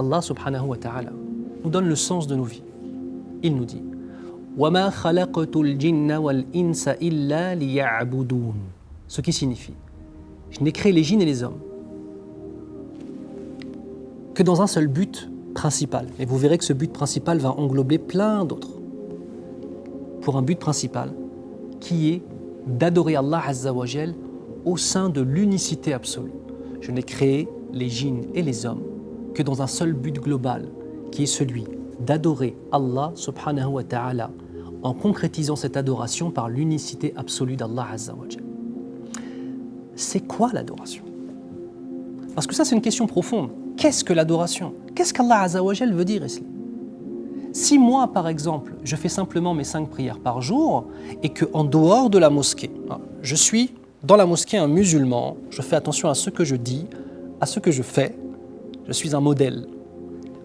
Allah subhanahu wa ta'ala nous donne le sens de nos vies. Il nous dit وَمَا خَلَقْتُ الْجِنَّ وَالْإِنسَ إِلَّا لِيَعْبُدُونَ. Ce qui signifie, je n'ai créé les djinns et les hommes que dans un seul but principal. Et vous verrez que ce but principal va englober plein d'autres. Pour un but principal qui est d'adorer Allah Azza wa Jal au sein de l'unicité absolue. Je n'ai créé les djinns et les hommes que dans un seul but global, qui est celui d'adorer Allah subhanahu wa ta'ala en concrétisant cette adoration par l'unicité absolue d'Allah Azza wa Jal. C'est quoi l'adoration? Parce que ça, c'est une question profonde. Qu'est-ce que l'adoration? Qu'est-ce qu'Allah Azza wa Jal veut dire ici? Si moi, par exemple, je fais simplement mes 5 prières par jour et qu'en dehors de la mosquée, je suis dans la mosquée un musulman, je fais attention à ce que je dis, à ce que je fais, je suis un modèle.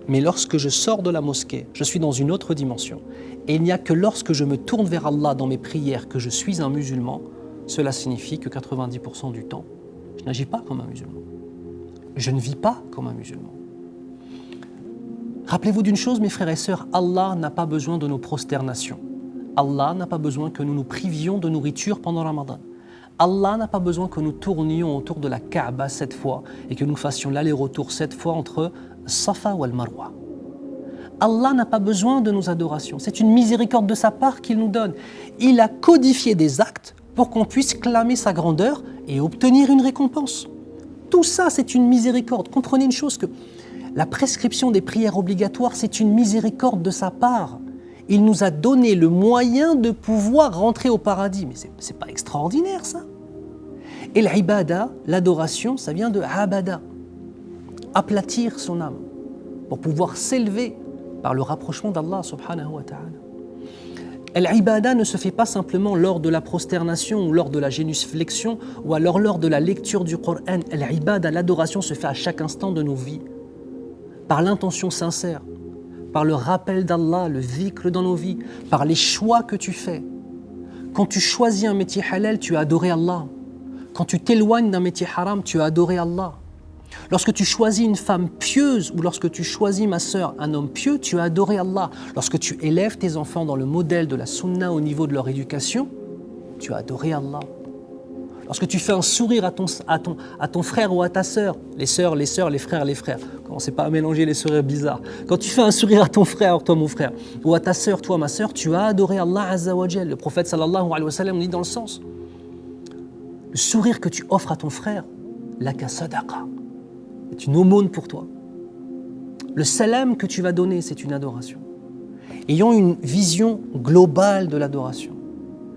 Mais lorsque je sors de la mosquée, je suis dans une autre dimension. Et il n'y a que lorsque je me tourne vers Allah dans mes prières que je suis un musulman, cela signifie que 90% du temps, je n'agis pas comme un musulman. Je ne vis pas comme un musulman. Rappelez-vous d'une chose, mes frères et sœurs, Allah n'a pas besoin de nos prosternations. Allah n'a pas besoin que nous nous privions de nourriture pendant Ramadan. Allah n'a pas besoin que nous tournions autour de la Kaaba 7 fois et que nous fassions l'aller-retour 7 fois entre Safa ou Al-Marwa. Allah n'a pas besoin de nos adorations. C'est une miséricorde de sa part qu'il nous donne. Il a codifié des actes pour qu'on puisse clamer sa grandeur et obtenir une récompense. Tout ça, c'est une miséricorde. Comprenez une chose, que la prescription des prières obligatoires, c'est une miséricorde de sa part. Il nous a donné le moyen de pouvoir rentrer au paradis. Mais c'est pas extraordinaire, ça? Et l'ibada, l'adoration, ça vient de abada. Aplatir son âme pour pouvoir s'élever par le rapprochement d'Allah subhanahu wa ta'ala. L'ibada ne se fait pas simplement lors de la prosternation ou lors de la génuflexion ou alors lors de la lecture du Coran. L'ibada, l'adoration se fait à chaque instant de nos vies, par l'intention sincère, par le rappel d'Allah, le dhikr dans nos vies, par les choix que tu fais. Quand tu choisis un métier halal, tu as adoré Allah. Quand tu t'éloignes d'un métier haram, tu as adoré Allah. Lorsque tu choisis une femme pieuse ou lorsque tu choisis, ma sœur, un homme pieux, tu as adoré Allah. Lorsque tu élèves tes enfants dans le modèle de la sunna au niveau de leur éducation, tu as adoré Allah. Lorsque tu fais un sourire à ton frère ou à ta sœur, les sœurs, les frères, commencez pas à mélanger les sourires bizarres. Quand tu fais un sourire à ton frère, toi mon frère, ou à ta sœur, toi ma sœur, tu as adoré Allah Azza wa Jal. Le prophète sallallahu alayhi wa sallam dit dans le sens, le sourire que tu offres à ton frère, laka sadaqa, c'est une aumône pour toi. Le salam que tu vas donner, c'est une adoration. Ayons une vision globale de l'adoration.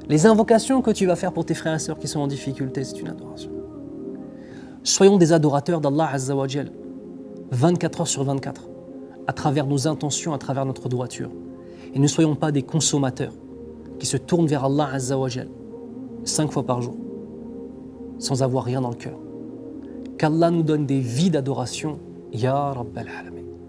Les invocations que tu vas faire pour tes frères et sœurs qui sont en difficulté, c'est une adoration. Soyons des adorateurs d'Allah Azza wa Jal, 24 heures sur 24, à travers nos intentions, à travers notre droiture. Et ne soyons pas des consommateurs qui se tournent vers Allah Azza wa Jal 5 fois par jour, sans avoir rien dans le cœur. Qu'Allah nous donne des vies d'adoration, Ya Rabbal Alamin.